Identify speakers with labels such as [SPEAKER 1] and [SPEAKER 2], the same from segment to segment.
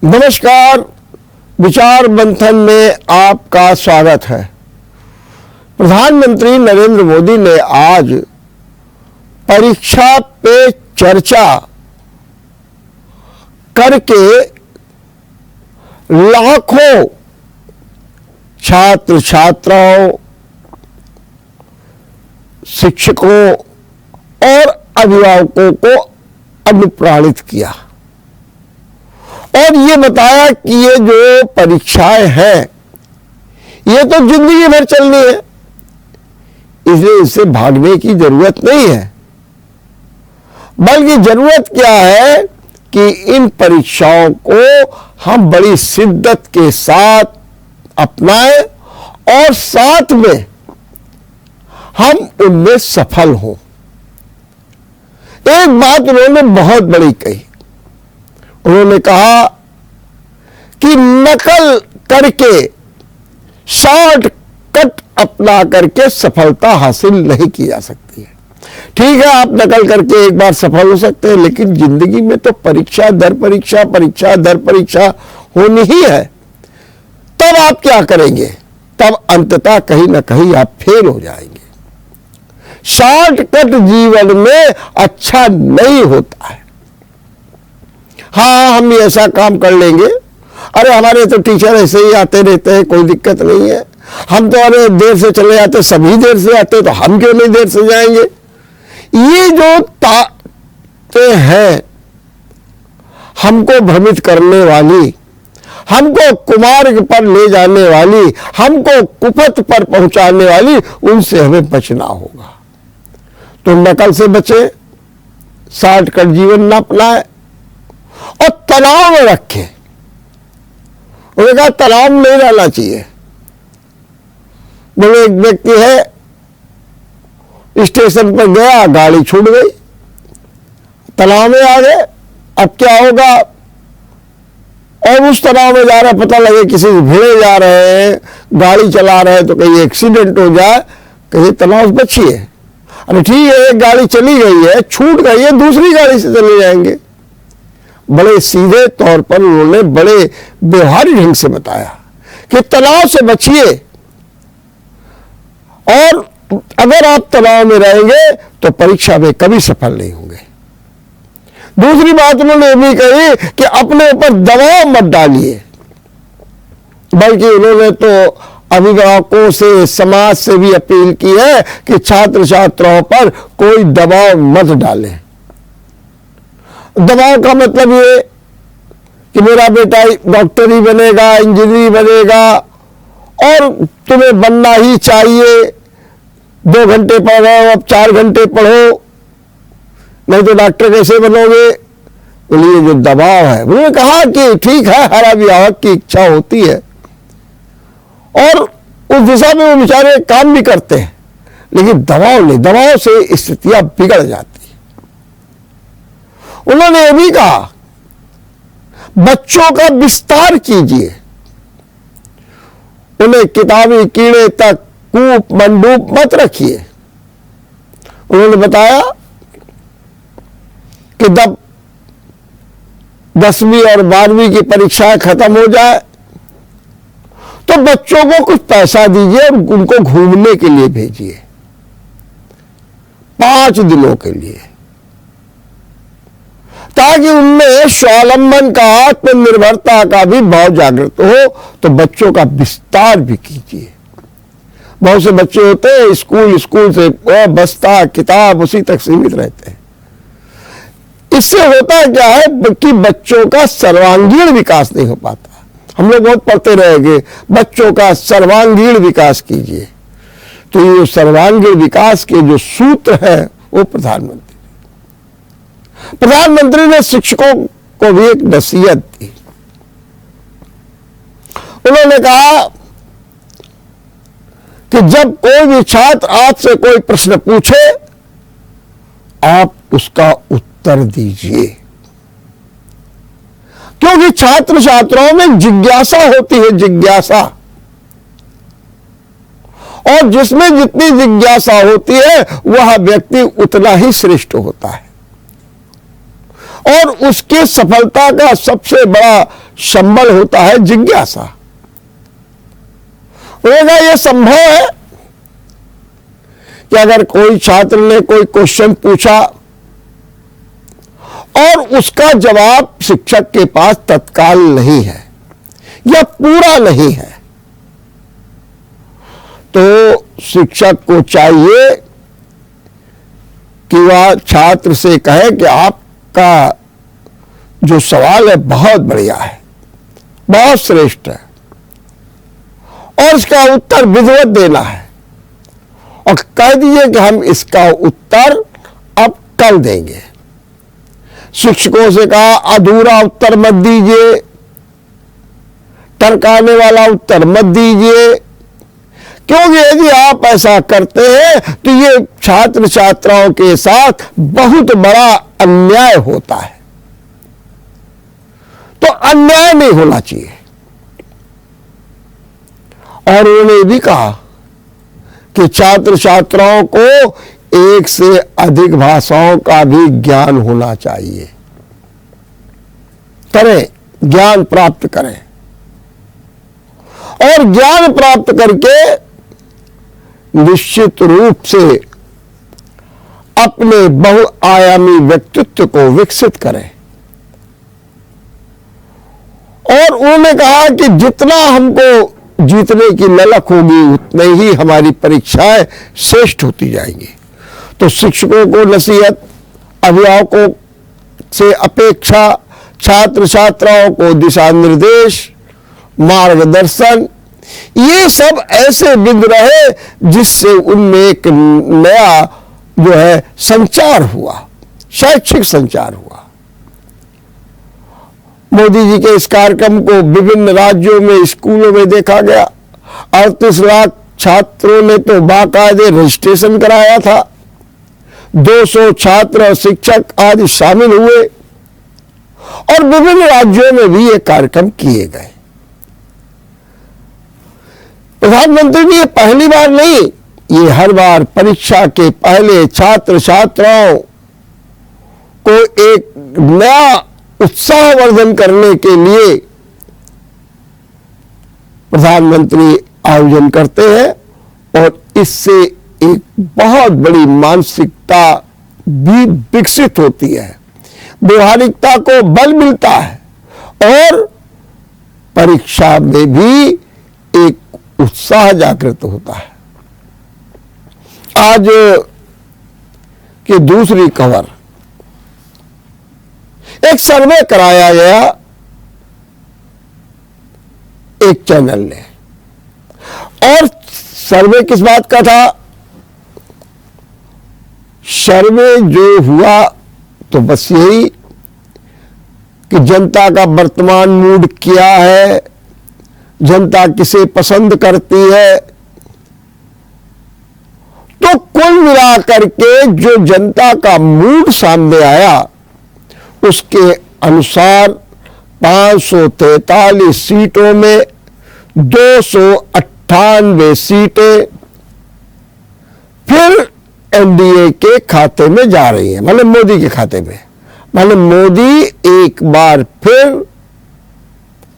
[SPEAKER 1] नमस्कार, विचार मंथन में आपका स्वागत है। प्रधानमंत्री नरेंद्र मोदी ने आज परीक्षा पे चर्चा करके लाखों छात्र छात्राओं, शिक्षकों और अभिभावकों को अनुप्राणित किया और ये बताया कि ये जो परीक्षाएं हैं ये तो जिंदगी भर चलनी है, इसलिए इससे भागने की जरूरत नहीं है, बल्कि जरूरत क्या है कि इन परीक्षाओं को हम बड़ी शिद्दत के साथ अपनाएं और साथ में हम उनमें सफल हों। एक बात उन्होंने बहुत बड़ी कही। उन्होंने कहा कि नकल करके, शॉर्टकट अपना करके सफलता हासिल नहीं की जा सकती है। ठीक है, आप नकल करके एक बार सफल हो सकते हैं, लेकिन जिंदगी में तो परीक्षा दर परीक्षा, परीक्षा दर परीक्षा होनी ही है। तब आप क्या करेंगे? तब अंततः कहीं ना कहीं आप फेल हो जाएंगे। शॉर्टकट जीवन में अच्छा नहीं होता है। हाँ, हम भी ऐसा काम कर लेंगे, अरे हमारे तो टीचर ऐसे ही आते रहते हैं, कोई दिक्कत नहीं है। हम तो अरे देर से चले जाते, सभी देर से आते, तो हम क्यों नहीं देर से जाएंगे? ये जो ताकतें हैं हमको भ्रमित करने वाली, हमको कुमार्ग पर ले जाने वाली, हमको कुपथ पर पहुंचाने वाली, उनसे हमें बचना होगा। तो नकल से बचे, शॉर्टकट जीवन न अपनाए और तनाव में रखे। उन्होंने कहा तनाव में नहीं रहना चाहिए। बोले एक व्यक्ति है, स्टेशन पर गया, गाड़ी छूट गई, तनाव में आ गए। अब क्या होगा? और उस तनाव में जा रहा है, पता लगे किसी से भिड़े जा रहे हैं, गाड़ी चला रहे हैं, तो कहीं एक्सीडेंट हो जाए, कहीं तनाव से बचिए। अरे ठीक है, एक गाड़ी चली गई है, छूट गई है, दूसरी गाड़ी से चले जाएंगे। बड़े सीधे तौर पर उन्होंने बड़े व्यवहारिक ढंग से बताया कि तनाव से बचिए, और अगर आप तनाव में रहेंगे तो परीक्षा में कभी सफल नहीं होंगे। दूसरी बात उन्होंने ये भी कही कि अपने ऊपर दबाव मत डालिए, बल्कि उन्होंने तो अभिभावकों से, समाज से भी अपील की है कि छात्र छात्राओं पर कोई दबाव मत डालें। दबाव का मतलब ये कि मेरा बेटा डॉक्टर ही बनेगा, इंजीनियर बनेगा और तुम्हें बनना ही चाहिए। 2 घंटे पढ़ रहे हो, अब 4 घंटे पढ़ो, नहीं तो डॉक्टर कैसे बनोगे? बोलिए जो दबाव है। उन्होंने कहा कि ठीक है, हर अभिभावक की इच्छा होती है और उस दिशा में वो बेचारे काम भी करते हैं, लेकिन दबाव नहीं, दबाव से स्थितियां बिगड़ जाती। उन्होंने ये भी कहा बच्चों का विस्तार कीजिए, उन्हें किताबी कीड़े तक कूप मंडूप मत रखिए। उन्होंने बताया कि जब 10वीं और 12वीं की परीक्षाएं खत्म हो जाए तो बच्चों को कुछ पैसा दीजिए और उनको घूमने के लिए भेजिए, 5 दिनों के लिए, ताकि उनमें स्वावलंबन का, आत्मनिर्भरता का भी भाव जागृत हो। तो बच्चों का विस्तार भी कीजिए। बहुत से बच्चे होते हैं स्कूल से बस्ता किताब उसी तक सीमित रहते हैं। इससे होता क्या है कि बच्चों का सर्वांगीण विकास नहीं हो पाता। हम लोग बहुत पढ़ते रहेंगे, बच्चों का सर्वांगीण विकास कीजिए। तो ये सर्वांगीण विकास के जो सूत्र है वो प्रधानमंत्री ने शिक्षकों को भी एक नसीहत दी। उन्होंने कहा कि जब कोई भी छात्र आपसे कोई प्रश्न पूछे, आप उसका उत्तर दीजिए, क्योंकि छात्र छात्राओं में जिज्ञासा होती है, जिज्ञासा, और जिसमें जितनी जिज्ञासा होती है वह व्यक्ति उतना ही श्रेष्ठ होता है। और उसकी सफलता का सबसे बड़ा संबल होता है जिज्ञासा। उन्होंने कहा यह संभव है कि अगर कोई छात्र ने कोई क्वेश्चन पूछा और उसका जवाब शिक्षक के पास तत्काल नहीं है या पूरा नहीं है, तो शिक्षक को चाहिए कि वह छात्र से कहे कि आपका जो सवाल है बहुत बढ़िया है, बहुत श्रेष्ठ है, और इसका उत्तर विधिवत देना है, और कह दीजिए कि हम इसका उत्तर अब कल देंगे। शिक्षकों से कहा अधूरा उत्तर मत दीजिए, टरकाने वाला उत्तर मत दीजिए, क्योंकि यदि आप ऐसा करते हैं तो ये छात्र छात्राओं के साथ बहुत बड़ा अन्याय होता है। तो अन्याय नहीं होना चाहिए। और उन्होंने भी कहा कि छात्र छात्राओं को एक से अधिक भाषाओं का भी ज्ञान होना चाहिए। करें, ज्ञान प्राप्त करें, और ज्ञान प्राप्त करके निश्चित रूप से अपने बहुआयामी व्यक्तित्व को विकसित करें। और उन्होंने कहा कि जितना हमको जीतने की ललक होगी उतने ही हमारी परीक्षाएं श्रेष्ठ होती जाएंगी। तो शिक्षकों को नसीहत, अभिभावकों से अपेक्षा, छात्र छात्राओं को दिशा निर्देश, मार्गदर्शन, ये सब ऐसे बिंद रहे जिससे उनमें एक नया जो है संचार हुआ, शैक्षिक संचार हुआ। मोदी जी के इस कार्यक्रम को विभिन्न राज्यों में स्कूलों में देखा गया। 38 लाख छात्रों ने तो बाकायदे रजिस्ट्रेशन कराया था। 200 छात्र और शिक्षक आदि शामिल हुए, और विभिन्न राज्यों में भी ये कार्यक्रम किए गए। प्रधानमंत्री ने ये पहली बार नहीं, ये हर बार परीक्षा के पहले छात्र छात्राओं को एक नया उत्साहवर्धन करने के लिए प्रधानमंत्री आयोजन करते हैं, और इससे एक बहुत बड़ी मानसिकता भी विकसित होती है, व्यवहारिकता को बल मिलता है, और परीक्षा में भी एक उत्साह जागृत होता है। आज की दूसरी खबर, एक सर्वे कराया गया एक चैनल ने, और सर्वे किस बात का था? सर्वे जो हुआ तो बस यही कि जनता का वर्तमान मूड क्या है, जनता किसे पसंद करती है। तो कुल मिलाकर के जो जनता का मूड सामने आया उसके अनुसार 543 सीटों में 298 सीटें फिर एनडीए के खाते में जा रही है, मतलब मोदी के खाते में। मतलब मोदी एक बार फिर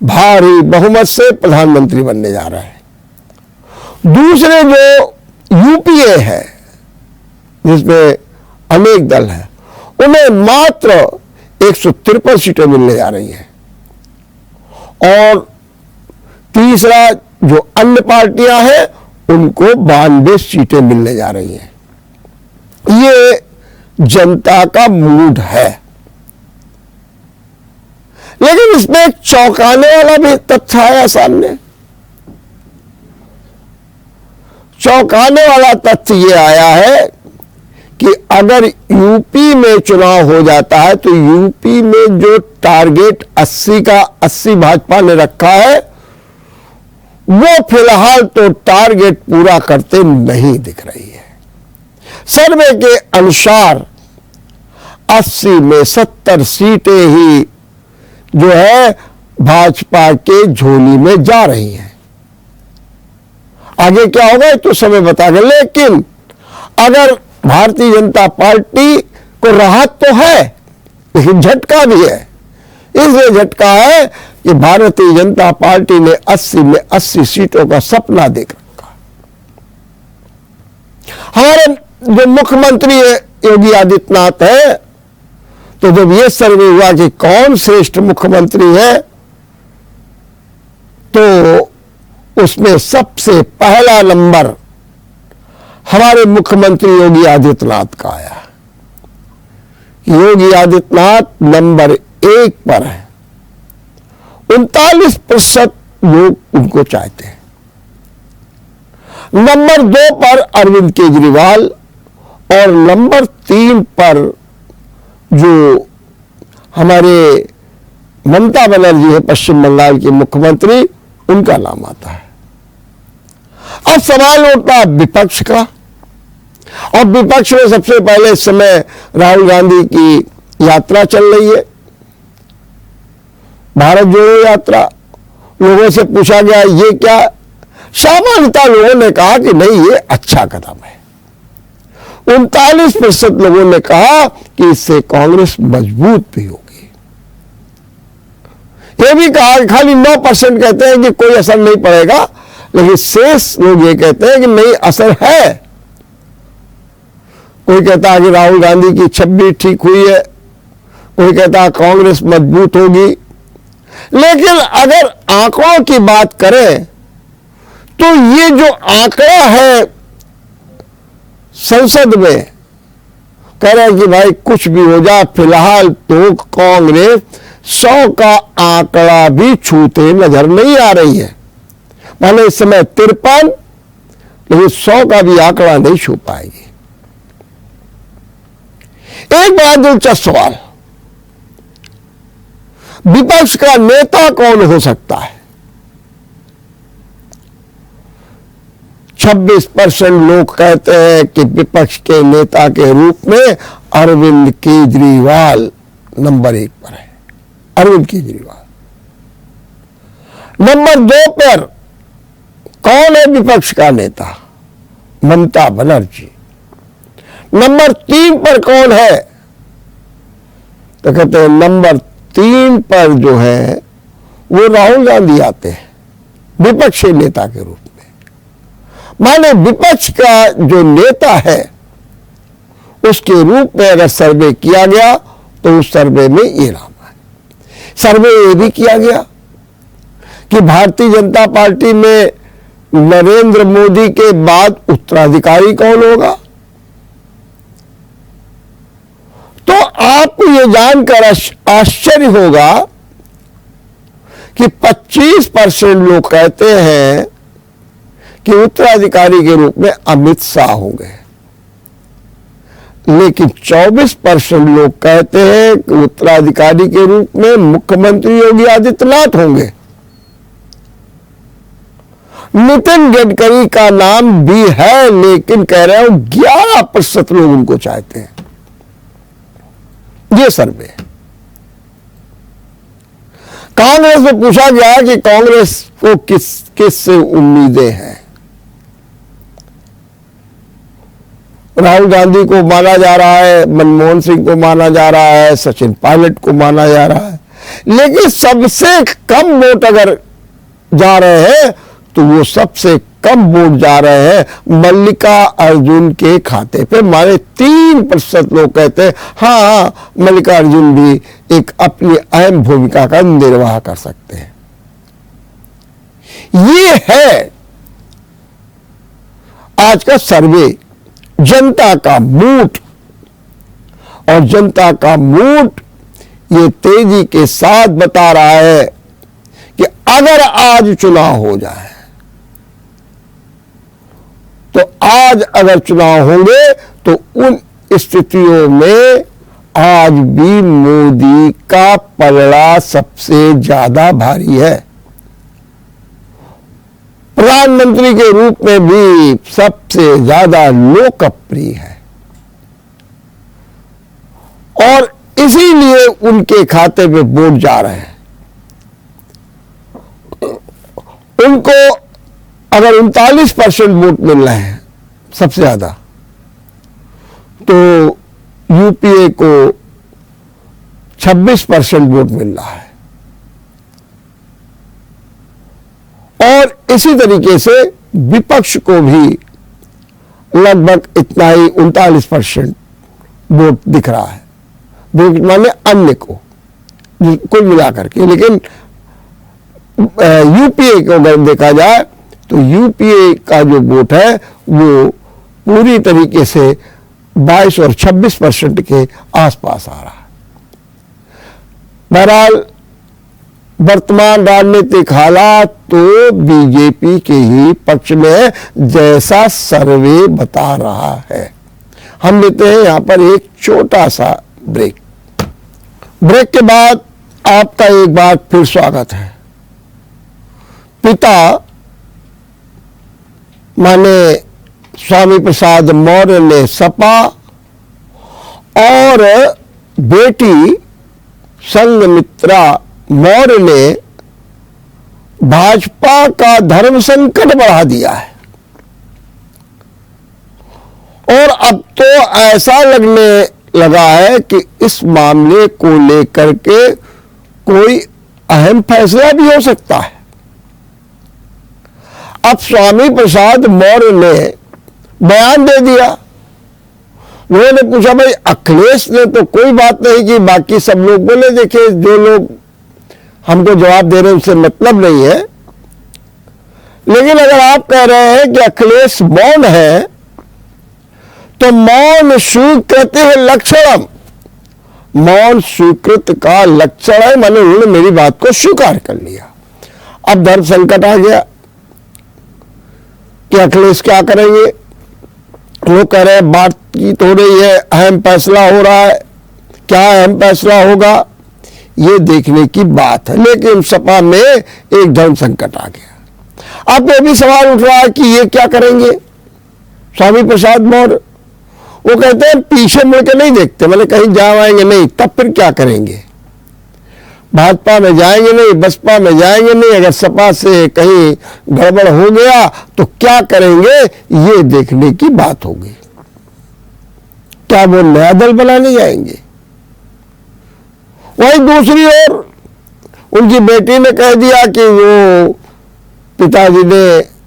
[SPEAKER 1] भारी बहुमत से प्रधानमंत्री बनने जा रहा है। दूसरे जो यूपीए है, जिसमें अनेक दल है, उन्हें मात्र 153 सीटें मिलने जा रही हैं, और तीसरा जो अन्य पार्टियां हैं उनको 92 सीटें मिलने जा रही हैं। ये जनता का मूड है। लेकिन इसमें एक चौंकाने वाला भी तथ्य आया सामने। चौंकाने वाला तथ्य ये आया है कि अगर यूपी में चुनाव हो जाता है तो यूपी में जो टारगेट 80 का 80 भाजपा ने रखा है, वो फिलहाल तो टारगेट पूरा करते नहीं दिख रही है। सर्वे के अनुसार 80 में 70 सीटें ही जो है भाजपा के झोली में जा रही हैं। आगे क्या होगा तो समय बताएगा। लेकिन अगर भारतीय जनता पार्टी को राहत तो है, लेकिन झटका भी है। इसलिए झटका है कि भारतीय जनता पार्टी ने 80 में 80 सीटों का सपना देख रखा। हमारे जो मुख्यमंत्री योगी आदित्यनाथ है, तो जब यह सर्वे हुआ कि कौन श्रेष्ठ मुख्यमंत्री है, तो उसमें सबसे पहला नंबर हमारे मुख्यमंत्री योगी आदित्यनाथ का आया। योगी आदित्यनाथ नंबर 1 पर है। 39% लोग उनको चाहते हैं। नंबर 2 पर अरविंद केजरीवाल और नंबर 3 पर जो हमारे ममता बनर्जी है, पश्चिम बंगाल की मुख्यमंत्री, उनका नाम आता है। अब सवाल उठता है विपक्ष का, और विपक्ष में सबसे पहले इस समय राहुल गांधी की यात्रा चल रही है, भारत जोड़ो यात्रा। लोगों से पूछा गया ये क्या, सामान्यतः लोगों ने कहा कि नहीं ये अच्छा कदम है। 39% लोगों ने कहा कि इससे कांग्रेस मजबूत भी होगी। यह भी कहा कि खाली 9% कहते हैं कि कोई असर नहीं पड़ेगा, लेकिन शेष लोग ये कहते हैं कि नहीं, असर है। कोई कहता है कि राहुल गांधी की छवि ठीक हुई है, कोई कहता है कांग्रेस मजबूत होगी। लेकिन अगर आंकड़ों की बात करें तो ये जो आंकड़ा है संसद में, कह रहे हैं कि भाई कुछ भी हो जाए, फिलहाल तो कांग्रेस 100 का आंकड़ा भी छूते नजर नहीं आ रही है। माने इस समय 53, लेकिन 100 का भी आंकड़ा नहीं छू पाएगी। एक बड़ा दिलचस्प सवाल, विपक्ष का नेता कौन हो सकता है? 26% लोग कहते हैं कि विपक्ष के नेता के रूप में अरविंद केजरीवाल नंबर 1 पर है। अरविंद केजरीवाल। नंबर 2 पर कौन है विपक्ष का नेता? ममता बनर्जी। नंबर 3 पर कौन है? तो कहते हैं नंबर 3 पर जो है वो राहुल गांधी आते हैं विपक्षी नेता के रूप में। माने विपक्ष का जो नेता है उसके रूप में अगर सर्वे किया गया तो उस सर्वे में ये नाम है। सर्वे ये भी किया गया कि भारतीय जनता पार्टी में नरेंद्र मोदी के बाद उत्तराधिकारी कौन होगा। तो आपको ये जानकर आश्चर्य होगा कि 25% लोग कहते हैं कि उत्तराधिकारी के रूप में अमित शाह होंगे, लेकिन 24% लोग कहते हैं कि उत्तराधिकारी के रूप में मुख्यमंत्री योगी आदित्यनाथ होंगे। नितिन गडकरी का नाम भी है, लेकिन कह रहे हो 11% लोग उनको चाहते हैं। ये सर्वे कांग्रेस में पूछा गया कि कांग्रेस को किस से उम्मीदें हैं। राहुल गांधी को माना जा रहा है, मनमोहन सिंह को माना जा रहा है, सचिन पायलट को माना जा रहा है, लेकिन सबसे कम वोट अगर जा रहे हैं तो वो सबसे कम वोट जा रहे हैं मल्लिका अर्जुन के खाते पे। माने 3% लोग कहते हैं हाँ मल्लिका अर्जुन भी एक अपनी अहम भूमिका का निर्वाह कर सकते हैं। ये है आज का सर्वे, जनता का मूड। और जनता का मूड ये तेजी के साथ बता रहा है कि अगर आज चुनाव हो जाए, तो आज अगर चुनाव होंगे तो उन स्थितियों में आज भी मोदी का पलड़ा सबसे ज्यादा भारी है। प्रधानमंत्री के रूप में भी सबसे ज्यादा लोकप्रिय है और इसीलिए उनके खाते में वोट जा रहे हैं। उनको अगर 39% वोट मिल रहे हैं सबसे ज्यादा, तो यूपीए को 26% वोट मिल रहा है। और इसी तरीके से विपक्ष को भी लगभग इतना ही 39% वोट दिख रहा है, माने अन्य को कुल मिलाकर के। लेकिन यूपीए को अगर देखा जाए तो यूपीए का जो वोट है वो पूरी तरीके से 22 और 26% के आसपास आ रहा है। बहरहाल वर्तमान राजनीतिक हालात तो बीजेपी के ही पक्ष में जैसा सर्वे बता रहा है। हम लेते हैं यहां पर एक छोटा सा ब्रेक के बाद आपका एक बार फिर स्वागत है। पिता माने स्वामी प्रसाद मौर्य ने सपा और बेटी संघमित्रा मौर्य ने भाजपा का धर्म संकट बढ़ा दिया है। और अब तो ऐसा लगने लगा है कि इस मामले को लेकर के कोई अहम फैसला भी हो सकता है। अब स्वामी प्रसाद मौर्य ने बयान दे दिया। उन्होंने पूछा भाई अखिलेश ने तो कोई बात नहीं की, बाकी सब लोग बोले देखिए जो लोग हमको जवाब दे रहे हैं उनसे मतलब नहीं है। लेकिन अगर आप कह रहे हैं कि अखिलेश मौन है तो मौन स्वीकृति है लक्षणम, मौन स्वीकृत का लक्षण है। मैंने उन्होंने मेरी बात को स्वीकार कर लिया। अब धर्म संकट आ गया कि अखिलेश क्या करेंगे। वो कह रहे हैं बातचीत हो रही है, अहम फैसला हो रहा है। क्या अहम फैसला होगा ये देखने की बात है। लेकिन सपा में एक धर्म संकट आ गया। अब ये भी सवाल उठ रहा है कि ये क्या करेंगे स्वामी प्रसाद मौर्य। वो कहते हैं पीछे मुड़ के नहीं देखते, मतलब कहीं जाएंगे नहीं, तब फिर क्या करेंगे। भाजपा में जाएंगे नहीं, बसपा में जाएंगे नहीं, अगर सपा से कहीं गड़बड़ हो गया तो क्या करेंगे ये देखने की बात होगी। क्या वो नया दल बनाने जाएंगे। वहीं दूसरी ओर उनकी बेटी ने कह दिया कि वो पिताजी ने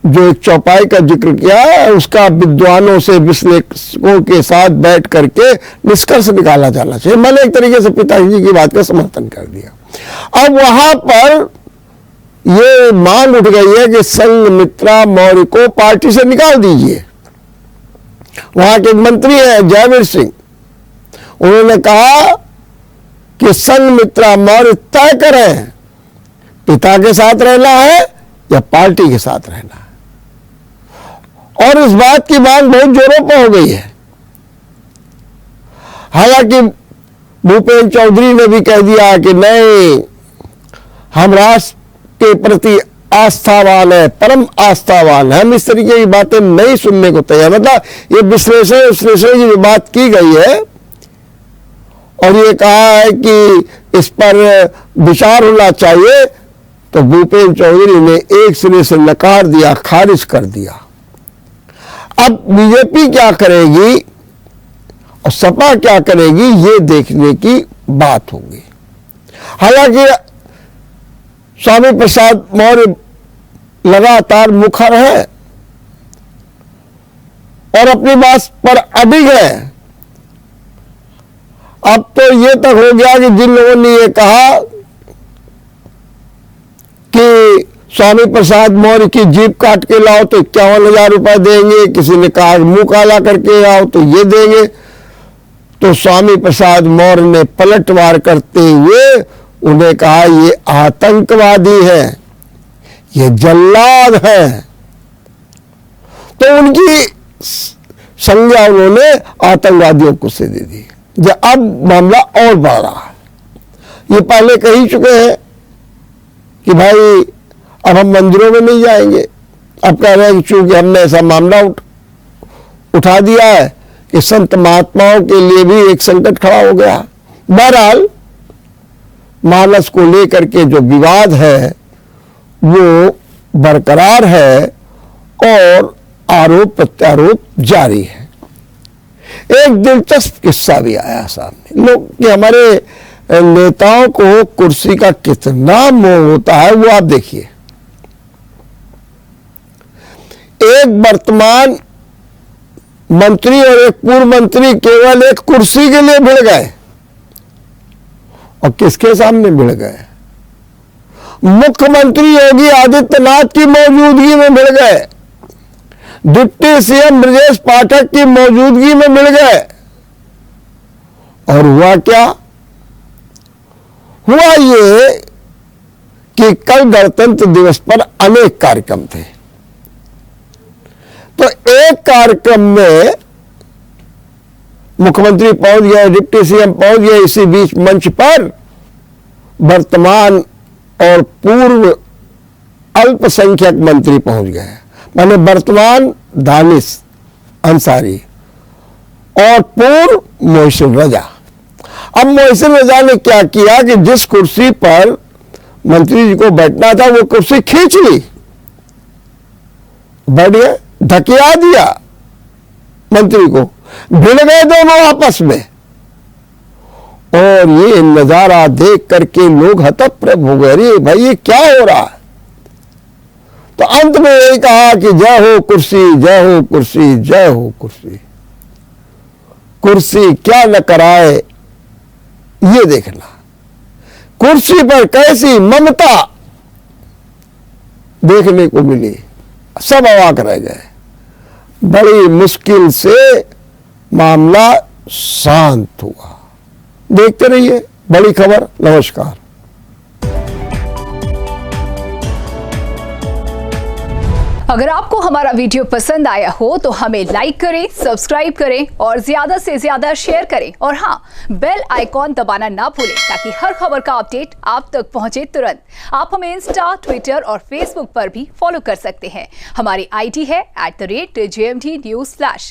[SPEAKER 1] जो एक चौपाई का जिक्र किया है उसका विद्वानों से विश्लेषकों के साथ बैठ करके निष्कर्ष निकाला जाना चाहिए। मैंने एक तरीके से पिताजी की बात का समर्थन कर दिया। अब वहां पर ये मांग उठ गई है कि संघमित्रा मौर्य को पार्टी से निकाल दीजिए। वहां के एक मंत्री हैं जयवीर सिंह, उन्होंने कहा कि संघमित्रा मौर्य तय करें पिता के साथ रहना है या पार्टी के साथ रहना है। और इस बात की मांग बहुत जोरों पर हो गई है। हालांकि भूपेन्द्र चौधरी ने भी कह दिया कि नहीं, हम राष्ट्र के प्रति आस्थावान है, परम आस्थावान है, हम इस तरीके की बातें नहीं सुनने को तैयार। मतलब ये विश्लेषण की जो बात की गई है और ये कहा है कि इस पर विचार होना चाहिए, तो भूपेन्द्र चौधरी ने एक सिरे से नकार दिया, खारिज कर दिया। अब बीजेपी क्या करेगी और सपा क्या करेगी ये देखने की बात होगी। हालांकि स्वामी प्रसाद मौर्य लगातार मुखर है और अपनी बात पर अडिग है। अब तो ये तक हो गया कि जिन लोगों ने ये कहा कि स्वामी प्रसाद मौर्य की जीप काट के लाओ तो 51,000 रुपए देंगे, किसी ने कहा मुंह काला करके आओ तो ये देंगे, तो स्वामी प्रसाद मौर्य ने पलटवार करते हुए उन्हें कहा ये आतंकवादी है, ये जल्लाद है। तो उनकी संज्ञा उन्होंने आतंकवादियों को से दे दी। अब मामला और बढ़ रहा है। ये पहले कह ही चुके हैं कि भाई अब हम मंदिरों में नहीं जाएंगे। अब कह रहे हैं कि चूंकि हमने ऐसा मामला उठा दिया है कि संत महात्माओं के लिए भी एक संकट खड़ा हो गया। बहरहाल मानस को लेकर के जो विवाद है वो बरकरार है और आरोप प्रत्यारोप जारी है। एक दिलचस्प किस्सा भी आया सामने। लोग कि हमारे नेताओं को कुर्सी का कितना मोह होता है वो आप देखिए। एक वर्तमान मंत्री और एक पूर्व मंत्री केवल एक कुर्सी के लिए भिड़ गए, और किसके सामने भिड़ गए? मुख्यमंत्री योगी आदित्यनाथ की मौजूदगी में भिड़ गए, डिप्टी सीएम ब्रजेश पाठक की मौजूदगी में मिल गए। और हुआ क्या? हुआ ये कि कल गणतंत्र दिवस पर अनेक कार्यक्रम थे, तो एक कार्यक्रम में मुख्यमंत्री पहुंच गए, डिप्टी सीएम पहुंच गए, इसी बीच मंच पर वर्तमान और पूर्व अल्पसंख्यक मंत्री पहुंच गए, माने वर्तमान दानिश अंसारी और पूर्व मोहसिन रजा। अब मोहसिन रजा ने क्या किया कि जिस कुर्सी पर मंत्री जी को बैठना था वो कुर्सी खींच ली, बैठ गए, धकिया दिया मंत्री को, भिड़ गए दोनों आपस में। और ये नजारा देख करके लोग हतप्रभ हो गए, अरे भाई ये क्या हो रहा है? तो अंत में यही कहा कि जय हो कुर्सी, जय हो कुर्सी, जय हो कुर्सी। कुर्सी क्या न कराए ये देखना, कुर्सी पर कैसी ममता देखने को मिली, सब अवाक रह गए। बड़ी मुश्किल से मामला शांत हुआ। देखते रहिए बड़ी खबर। नमस्कार।
[SPEAKER 2] अगर आपको हमारा वीडियो पसंद आया हो तो हमें लाइक करें, सब्सक्राइब करें और ज्यादा से ज्यादा शेयर करें। और हाँ, बेल आइकॉन दबाना ना भूलें ताकि हर खबर का अपडेट आप तक पहुंचे तुरंत। आप हमें इंस्टा, ट्विटर और फेसबुक पर भी फॉलो कर सकते हैं। हमारी आईडी है @JMT News।